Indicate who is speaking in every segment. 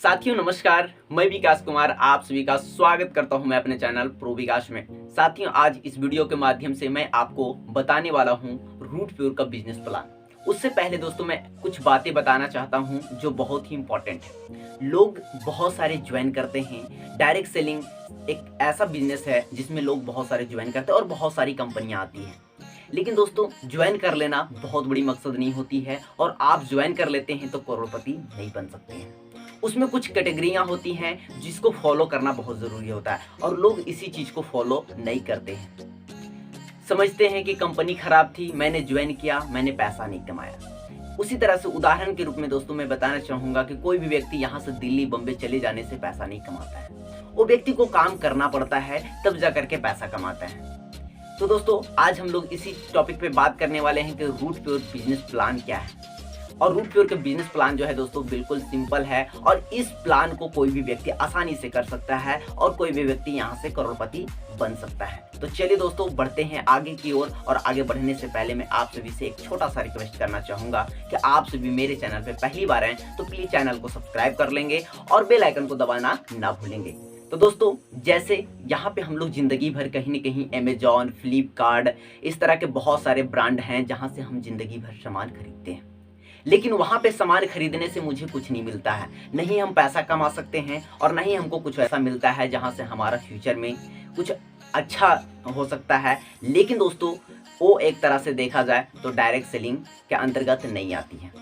Speaker 1: साथियों नमस्कार, मैं विकास कुमार आप सभी का स्वागत करता हूं मैं अपने चैनल प्रो विकास में। साथियों आज इस वीडियो के माध्यम से मैं आपको बताने वाला हूं रूटप्योर का बिजनेस प्लान। उससे पहले दोस्तों मैं कुछ बातें बताना चाहता हूं जो बहुत ही इंपॉर्टेंट है। लोग बहुत सारे ज्वाइन करते हैं। डायरेक्ट सेलिंग एक ऐसा बिजनेस है जिसमें लोग बहुत सारे ज्वाइन करते हैं और बहुत सारी कंपनियां आती हैं। लेकिन दोस्तों ज्वाइन कर लेना बहुत बड़ी मकसद नहीं होती है और आप ज्वाइन कर लेते हैं तो करोड़पति नहीं बन सकते हैं। उसमें कुछ कैटेगरियां होती हैं जिसको फॉलो करना बहुत ज़रूरी होता है और लोग इसी चीज़ को फॉलो नहीं करते हैं। समझते हैं कि कंपनी खराब थी, मैंने ज्वाइन किया, मैंने पैसा नहीं कमाया। उसी तरह से उदाहरण के रूप में दोस्तों मैं बताना चाहूँगा कि कोई भी व्यक्ति यहाँ से दिल्ली बम्बे चले जाने से पैसा नहीं कमाता है। वो व्यक्ति को काम करना पड़ता है तब जा करके पैसा कमाता है। तो दोस्तों आज हम लोग इसी टॉपिक पे बात करने वाले हैं कि रूटप्योर बिजनेस प्लान क्या है। और रूटप्योर का बिजनेस प्लान जो है दोस्तों बिल्कुल सिंपल है और इस प्लान को कोई भी व्यक्ति आसानी से कर सकता है और कोई भी व्यक्ति यहाँ से करोड़पति बन सकता है। तो चलिए दोस्तों बढ़ते हैं आगे की ओर और आगे बढ़ने से पहले मैं आप सभी से एक छोटा सा रिक्वेस्ट करना चाहूँगा कि आप सभी मेरे चैनल पर पहली बार आए तो प्लीज़ चैनल को सब्सक्राइब कर लेंगे और बेल आइकन को दबाना ना भूलेंगे। तो दोस्तों जैसे यहाँ पे हम लोग ज़िंदगी भर कहीं न कहीं अमेजॉन, फ्लिपकार्ट इस तरह के बहुत सारे ब्रांड हैं जहाँ से हम ज़िंदगी भर सामान खरीदते हैं। लेकिन वहाँ पे सामान खरीदने से मुझे कुछ नहीं मिलता है, नहीं हम पैसा कमा सकते हैं और नहीं हमको कुछ ऐसा मिलता है जहाँ से हमारा फ्यूचर में कुछ अच्छा हो सकता है। लेकिन दोस्तों वो एक तरह से देखा जाए तो डायरेक्ट सेलिंग के अंतर्गत नहीं आती है।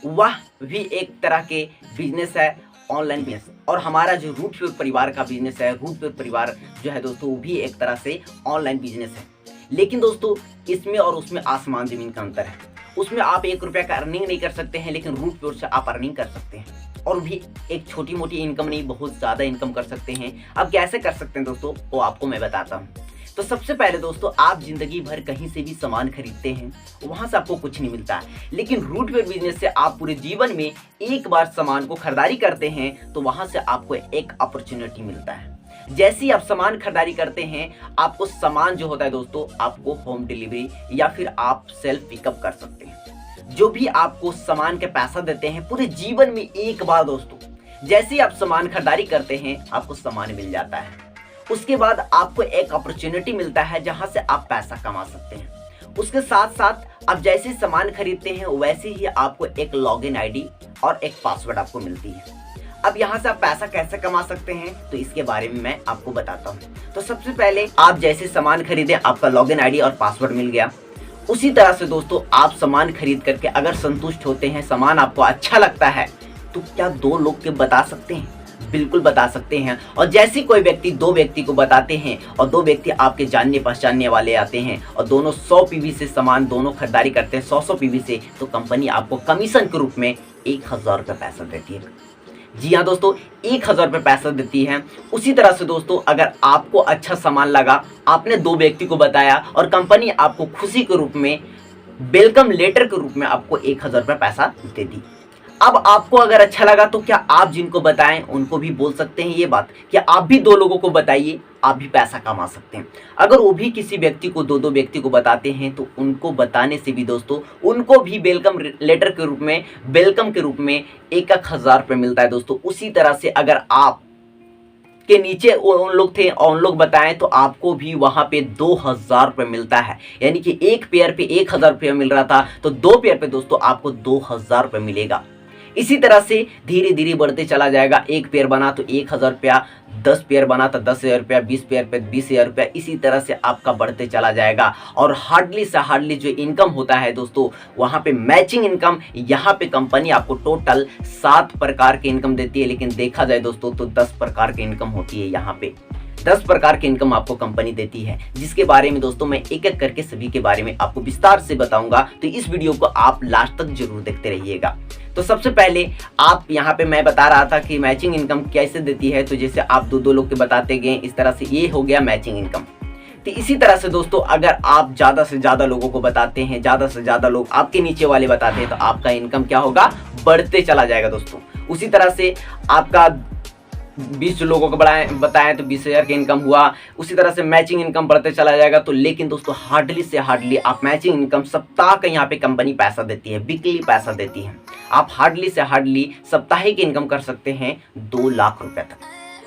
Speaker 1: वह भी एक तरह के बिजनेस है, ऑनलाइन बिजनेस। और हमारा जो रूटप्योर परिवार का बिजनेस है, रूटप्योर परिवार जो है दोस्तों वो भी एक तरह से ऑनलाइन बिजनेस है। लेकिन दोस्तों इसमें और उसमें आसमान ज़मीन का अंतर है। उसमें आप 1 रुपया का अर्निंग नहीं कर सकते हैं, लेकिन रूटप्योर से आप अर्निंग कर सकते हैं और भी एक छोटी मोटी इनकम नहीं, बहुत ज़्यादा इनकम कर सकते हैं। अब कैसे कर सकते हैं दोस्तों वो आपको मैं बताता हूँ। तो सबसे पहले दोस्तों आप जिंदगी भर कहीं से भी सामान खरीदते हैं, वहाँ से आपको कुछ नहीं मिलता है। लेकिन रूटप्योर बिजनेस से आप पूरे जीवन में एक बार सामान को खरीदारी करते हैं तो वहाँ से आपको एक अपॉर्चुनिटी मिलता है। जैसे ही आप सामान खरीदारी करते हैं आपको सामान जो होता है दोस्तों आपको होम डिलीवरी या फिर आप सेल्फ पिकअप कर सकते हैं। जो भी आपको सामान के पैसा देते हैं पूरे जीवन में एक बार दोस्तों, जैसे ही आप सामान खरीदारी करते हैं आपको सामान मिल जाता है। उसके बाद आपको एक अपॉर्चुनिटी मिलता है जहां से आप पैसा कमा सकते हैं। उसके साथ साथ आप जैसे सामान खरीदते हैं वैसे ही आपको एक लॉगिन आईडी और एक पासवर्ड आपको मिलती है। अब यहाँ से आप पैसा कैसे कमा सकते हैं तो इसके बारे में मैं आपको बताता हूँ। तो सबसे पहले आप जैसे सामान खरीदे आपका लॉगिन आईडी और पासवर्ड मिल गया। उसी तरह से दोस्तों आप सामान खरीद करके अगर संतुष्ट होते हैं, सामान आपको अच्छा लगता है तो क्या 2 लोग के बता सकते हैं? बिल्कुल बता सकते हैं। और जैसे कोई व्यक्ति 2 व्यक्ति को बताते हैं और 2 व्यक्ति आपके जानने पहचानने वाले आते हैं और दोनों 100 पीवी से सामान दोनों खरीदारी करते हैं 100 पीवी से, तो कंपनी आपको कमीशन के रूप में 1000 रुपये पैसा देती है। जी हाँ दोस्तों 1000 रुपये पैसा देती है। उसी तरह से दोस्तों अगर आपको अच्छा सामान लगा, आपने 2 व्यक्ति को बताया और कंपनी आपको खुशी के रूप में वेलकम लेटर के रूप में आपको 1000 रुपये पैसा दे दी। अब आपको अगर अच्छा लगा तो क्या आप जिनको बताएं उनको भी बोल सकते हैं ये बात कि आप भी 2 लोगों को बताइए, आप भी पैसा कमा सकते हैं। अगर वो भी किसी व्यक्ति को 2-2 व्यक्ति को बताते हैं तो उनको बताने से भी दोस्तों उनको भी वेलकम लेटर के रूप में, वेलकम के रूप में 1000 रुपये मिलता है दोस्तों। उसी तरह से अगर आप के नीचे उन लोग थे और उन लोग बताएं तो आपको भी वहां पे 2000 रुपये मिलता है। यानी कि एक पेयर पे 1000 रुपये मिल रहा था तो 2 पेयर पे दोस्तों आपको 2000 रुपये मिलेगा। इसी तरह से धीरे धीरे बढ़ते चला जाएगा। 1 पेयर बना तो 1000 रुपया, 10 पेयर बना तो 10,000 रुपया, 20 पेयर पे 20,000 रुपया। इसी तरह से आपका बढ़ते चला जाएगा और हार्डली से हार्डली जो इनकम होता है दोस्तों वहाँ पे मैचिंग इनकम, यहाँ पे कंपनी आपको टोटल 7 प्रकार की इनकम देती है। लेकिन देखा जाए दोस्तों तो 10 प्रकार की इनकम होती है। यहाँ पे 10 प्रकार की इनकम आपको कंपनी देती है, जिसके बारे में दोस्तों मैं एक एक करके सभी के बारे में आपको विस्तार से बताऊंगा। तो इस वीडियो को आप लास्ट तक जरूर देखते रहिएगा। तो सबसे पहले आप यहाँ पे मैं बता रहा था कि मैचिंग इनकम कैसे देती है। तो जैसे आप 2-2 लोग के बताते गए इस तरह से ये हो गया मैचिंग इनकम। तो इसी तरह से दोस्तों अगर आप ज़्यादा से ज़्यादा लोगों को बताते हैं, ज़्यादा से ज़्यादा लोग आपके नीचे वाले बताते हैं तो आपका इनकम क्या होगा, बढ़ते चला जाएगा दोस्तों। उसी तरह से आपका 20 लोगों को बताएं तो 20,000 का इनकम हुआ। उसी तरह से मैचिंग इनकम बढ़ते चला जाएगा। तो लेकिन दोस्तों हार्डली से हार्डली आप मैचिंग इनकम सप्ताह का यहाँ पे कंपनी पैसा देती है, वीकली पैसा देती है। आप हार्डली से हार्डली साप्ताहिक इनकम कर सकते हैं 2 लाख रुपए तक।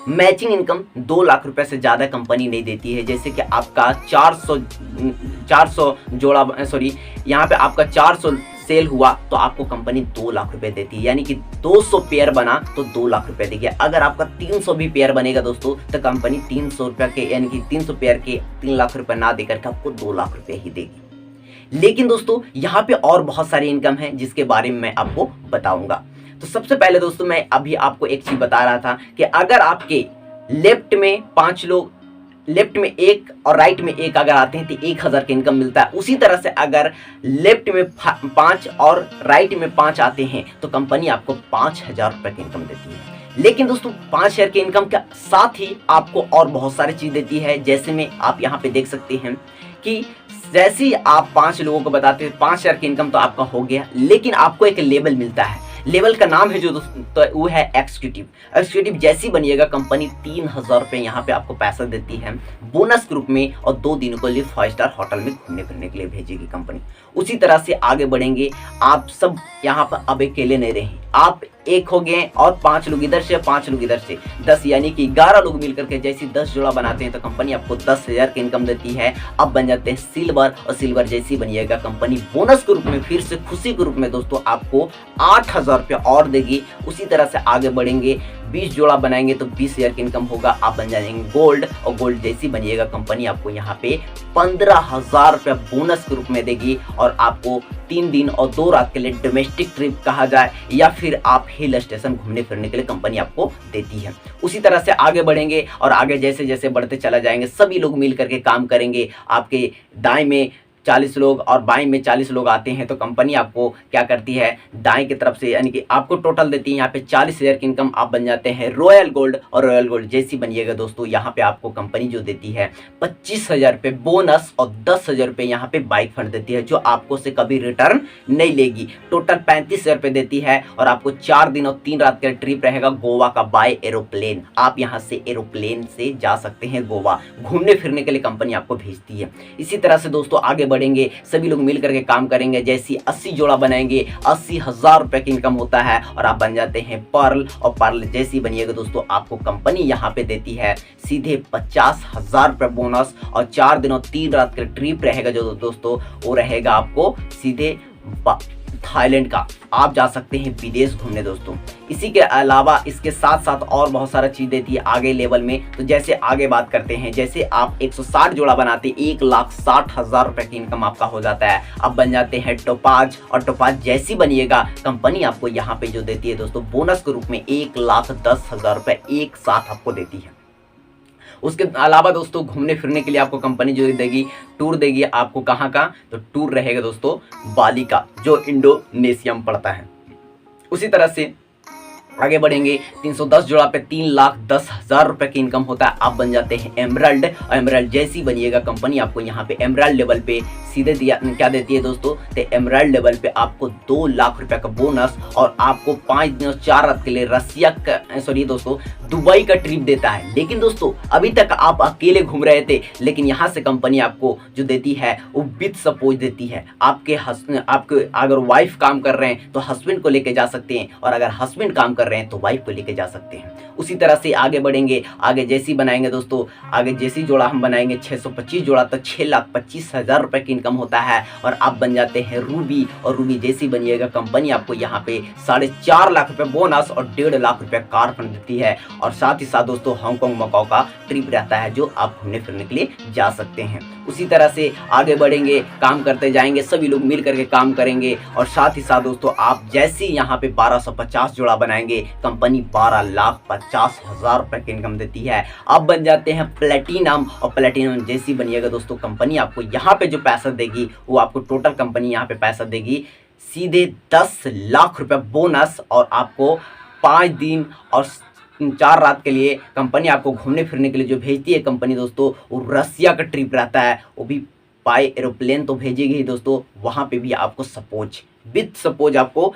Speaker 1: मैचिंग इनकम 2 लाख रुपए से ज़्यादा कंपनी नहीं देती है। जैसे कि आपका 400 जोड़ा सॉरी यहाँ पे आपका 400 सेल हुआ तो आपको कंपनी 2 लाख रुपए देती है, यानी कि 200 पेयर बना तो 2 लाख रुपए देगी। अगर आपका 300 भी पेयर बनेगा दोस्तों तो कंपनी 300 रुपये के यानी कि 300 पेयर के 3 लाख रुपए ना देकर के आपको 2 लाख रुपए ही देगी। लेकिन दोस्तों यहाँ पे और बहुत सारी इनकम है जिसके बारे में मैं आपको बताऊंगा। तो सबसे पहले दोस्तों मैं अभी आपको एक चीज बता रहा था कि अगर आपके लेफ्ट में 5 लोग, लेफ्ट में 1 और राइट में 1 अगर आते हैं तो 1000 का इनकम मिलता है। उसी तरह से अगर लेफ्ट में 5 और राइट में 5 आते हैं तो कंपनी आपको 5000 रुपये की इनकम देती है। लेकिन दोस्तों 5000 के इनकम के साथ ही आपको और बहुत सारी चीज देती है। जैसे में आप यहाँ पे देख सकते हैं कि जैसे ही आप 5 लोगों को बताते हैं 5000 की इनकम तो आपका हो गया, लेकिन आपको एक लेवल मिलता है। लेवल का नाम है जो दोस्तों तो वो है एक्सिक्यूटिव। एक्सिक्यूटिव जैसी बनिएगा कंपनी 3000 रुपये यहाँ पे आपको पैसा देती है बोनस ग्रुप में, और 2 दिनों के लिए 5 स्टार होटल में घूमने फिरने के लिए भेजेगी कंपनी। उसी तरह से आगे बढ़ेंगे। आप सब यहाँ पर अब अकेले नहीं रहे, आप एक हो गए और 5 लोग इधर से 5 लोग इधर से 10 यानी कि 11 लोग मिलकर के जैसे 10 जोड़ा बनाते हैं तो कंपनी आपको 10,000 की इनकम देती है। अब बन जाते हैं सिल्वर, और सिल्वर जैसी बनिएगा कंपनी बोनस ग्रुप में फिर से खुशी ग्रुप में दोस्तों आपको 8000 रुपये और देगी। उसी तरह से आगे बढ़ेंगे, 20 जोड़ा बनाएंगे तो 20,000 की इनकम होगा। आप बन जाएंगे गोल्ड, और गोल्ड जैसी बनिएगा कंपनी आपको यहाँ पे 15,000 रुपये बोनस ग्रुप में देगी, और आपको 3 दिन और 2 रात के लिए डोमेस्टिक ट्रिप कहा जाए या फिर आप हिल स्टेशन घूमने फिरने के लिए कंपनी आपको देती है। उसी तरह से आगे बढ़ेंगे, और आगे जैसे जैसे बढ़ते चला जाएंगे सभी लोग मिल करके काम करेंगे। आपके दाएं में 40 लोग और बाएं में 40 लोग आते हैं तो कंपनी आपको क्या करती है, दाएं की तरफ से यानी कि आपको टोटल देती है यहाँ पे 40,000 की इनकम। आप बन जाते हैं रॉयल गोल्ड, और रॉयल गोल्ड जैसी बनिएगा दोस्तों यहाँ पे आपको कंपनी जो देती है 25,000 रुपये बोनस, और 10,000 रुपये यहाँ पे बाइक फंड देती है जो आपको से कभी रिटर्न नहीं लेगी। टोटल 35,000 रुपये देती है, और आपको 4 दिन और 3 रात का ट्रिप रहेगा गोवा का बाय एरोप्लेन। आप यहाँ से एरोप्लेन से जा सकते हैं गोवा, घूमने फिरने के लिए कंपनी आपको भेजती है। इसी तरह से दोस्तों आगे बढ़ेंगे, सभी लोग मिल करके काम करेंगे। जैसी 80 जोड़ा बनाएंगे 80,000 रुपए की इनकम होता है, और आप बन जाते हैं पर्ल, और पर्ल जैसी बनिएगा दोस्तों आपको कंपनी यहाँ पे देती है सीधे 50,000 रुपये बोनस, और 4 दिन और 3 रात का ट्रिप रहेगा जो दोस्तों वो रहेगा आपको सीधे थाईलैंड का। आप जा सकते हैं विदेश घूमने दोस्तों। इसी के अलावा इसके साथ साथ और बहुत सारा चीज देती है आगे लेवल में। तो जैसे आगे बात करते हैं, जैसे आप 160 जोड़ा बनाते 1,60,000 रुपए की इनकम आपका हो जाता है। अब बन जाते हैं टोपाज, और टोपाज जैसी बनिएगा कंपनी आपको यहाँ पे जो देती है दोस्तों बोनस के रूप में 1,10,000 रुपए एक साथ आपको देती है। उसके अलावा दोस्तों घूमने फिरने के लिए आपको कंपनी जो देगी, टूर देगी आपको कहाँ का, तो टूर रहेगा दोस्तों बाली का जो इंडोनेशिया में पड़ता है। उसी तरह से आगे बढ़ेंगे, 310 जोड़ा पे 3,10,000 रुपए की इनकम होता है। आप बन जाते हैं एमराल्ड, और एमराल्ड जैसी बनिएगा कंपनी आपको यहाँ पे एमराल्ड लेवल पे सीधे दिया क्या देती है दोस्तों, तो एमराल्ड लेवल पे आपको 2 लाख रुपए का बोनस, और आपको 5 दिन और 4 रात के लिए रसिया का सॉरी दोस्तों दुबई का ट्रिप देता है। लेकिन दोस्तों अभी तक आप अकेले घूम रहे थे, लेकिन यहाँ से कंपनी आपको जो देती है वो विद सपोर्ट देती है। आपके अगर वाइफ काम कर रहे हैं तो हस्बैंड को लेके जा सकते हैं, और अगर हस्बैंड काम कर रहे हैं तो वाइफ को लेके जा सकते हैं। उसी तरह से आगे बढ़ेंगे, आगे जैसी बनाएंगे दोस्तों, आगे जैसी जोड़ा हम बनाएंगे 625 जोड़ा तो 6,25,000 रुपए की इनकम होता है, और आप बन जाते हैं रूबी, और रूबी जैसी बनिएगा कंपनी आपको यहाँ पे 4.5 लाख रुपए बोनस और 1.5 लाख रुपए कार फंड देती है। और साथ ही साथ दोस्तों हांगकांग मकाओ का ट्रिप रहता है जो आप घूमने फिरने के लिए जा सकते हैं। उसी तरह से आगे बढ़ेंगे, काम करते जाएंगे, सभी लोग मिल करके काम करेंगे। और साथ ही साथ दोस्तों आप जैसे यहाँ पे 1250 जोड़ा बनाएंगे कंपनी 12,50,000 रुपए की इनकम देती है। अब बन जाते हैं प्लेटिनम, और प्लेटिनम जैसी बनिएगा दोस्तों कंपनी आपको यहाँ पे जो पैसा देगी वो आपको टोटल कंपनी यहाँ पे पैसा देगी सीधे 10 लाख रुपए बोनस, और आपको 5 दिन और 4 रात के लिए कंपनी आपको घूमने फिरने के लिए जो भेजती है कंपनी दोस्तों, वो रसिया का ट्रिप रहता है, वो भी बाय एरोप्लेन तो भेजेगी ही दोस्तों, वहाँ पे भी आपको सपोज विद सपोज आपको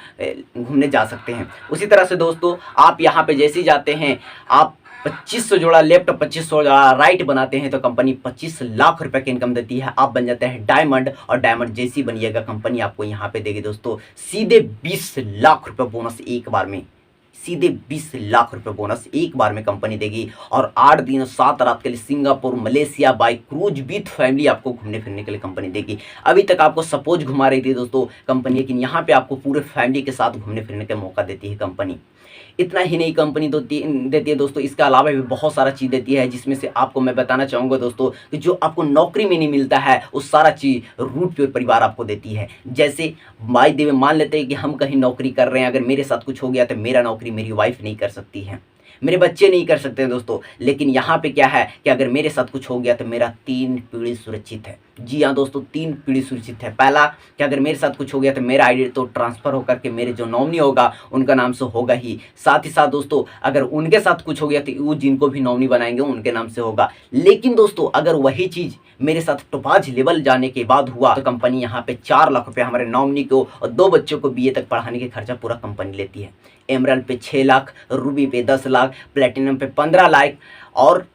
Speaker 1: घूमने जा सकते हैं। उसी तरह से दोस्तों आप यहाँ पे जैसे ही जाते हैं, आप 2500 जोड़ा लेफ्ट 2500 जोड़ा राइट बनाते हैं तो कंपनी 25 लाख रुपए की इनकम देती है। आप बन जाते हैं डायमंड और डायमंड जैसी बनिएगा कंपनी आपको यहाँ पे देगी दोस्तों सीधे 20 लाख रुपए बोनस एक बार में, सीधे 20 लाख रुपए बोनस एक बार में कंपनी देगी। और 8 दिन 7 रात के लिए Singapore Malaysia by cruise with family आपको घूमने फिरने के लिए कंपनी देगी। अभी तक आपको सपोज घुमा रही थी दोस्तों कंपनी, लेकिन यहाँ पे आपको पूरे फैमिली के साथ घूमने फिरने का मौका देती है कंपनी। इतना ही नहीं कंपनी देती है दोस्तों, इसके अलावा भी बहुत सारा चीज़ देती है, जिसमें से आपको मैं बताना चाहूँगा दोस्तों कि जो आपको नौकरी में नहीं मिलता है वो सारा चीज़ रूट प्योर परिवार आपको देती है। जैसे बाय द वे मान लेते हैं कि हम कहीं नौकरी कर रहे हैं, अगर मेरे साथ कुछ हो गया तो मेरा नौकरी मेरी वाइफ नहीं कर सकती है, मेरे बच्चे नहीं कर सकते हैं दोस्तों। लेकिन यहाँ पे क्या है कि अगर मेरे साथ कुछ हो गया तो मेरा 3 पीढ़ी सुरक्षित है। जी हाँ दोस्तों, 3 पीढ़ी सुरक्षित है। पहला कि अगर मेरे साथ कुछ हो गया तो मेरा आईडी तो ट्रांसफ़र होकर के मेरे जो नॉमिनी होगा उनका नाम से होगा ही। साथ ही साथ दोस्तों अगर उनके साथ कुछ हो गया तो वो जिनको भी नॉमिनी बनाएंगे उनके नाम से होगा। लेकिन दोस्तों अगर वही चीज़ मेरे साथ टॉपाज लेवल जाने के बाद हुआ तो कंपनी यहाँ पे 4 लाख रुपये हमारे नॉमिनी को और 2 बच्चों को बीए तक पढ़ाने के खर्चा पूरा कंपनी लेती है। एमराल्ड पे 6 लाख, रूबी पे 10 लाख, प्लेटिनम पे 15 लाख और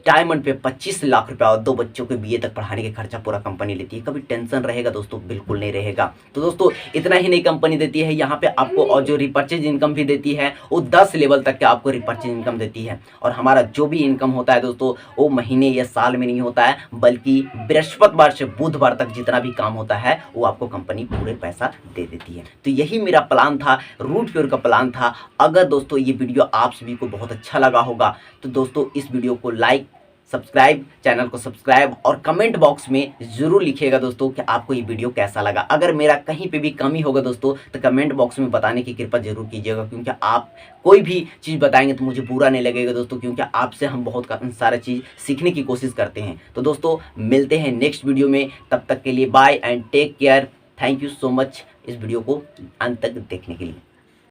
Speaker 1: डायमंड पे 25 लाख रुपया और 2 बच्चों के बीए तक पढ़ाने के खर्चा पूरा कंपनी लेती है। कभी टेंशन रहेगा दोस्तों? बिल्कुल नहीं रहेगा। तो दोस्तों इतना ही नहीं कंपनी देती है यहाँ पे आपको, और जो रिपर्चेज इनकम भी देती है वो 10 लेवल तक के आपको रिपर्चेज इनकम देती है। और हमारा जो भी इनकम होता है दोस्तों वो महीने या साल में नहीं होता है, बल्कि बृहस्पतिवार से बुधवार तक जितना भी काम होता है वो आपको कंपनी पूरे पैसा दे देती है। तो यही मेरा प्लान था, रूट प्योर का प्लान था। अगर दोस्तों ये वीडियो आप सभी को बहुत अच्छा लगा होगा तो दोस्तों इस वीडियो को लाइक, सब्सक्राइब, चैनल को सब्सक्राइब और कमेंट बॉक्स में ज़रूर लिखिएगा दोस्तों कि आपको ये वीडियो कैसा लगा। अगर मेरा कहीं पे भी कमी होगा दोस्तों तो कमेंट बॉक्स में बताने की कृपा जरूर कीजिएगा, क्योंकि आप कोई भी चीज़ बताएंगे तो मुझे बुरा नहीं लगेगा दोस्तों, क्योंकि आपसे हम बहुत सारा चीज़ सीखने की कोशिश करते हैं। तो दोस्तों मिलते हैं नेक्स्ट वीडियो में, तब तक के लिए bye and take care. Thank you so much इस वीडियो को अंत तक देखने के लिए।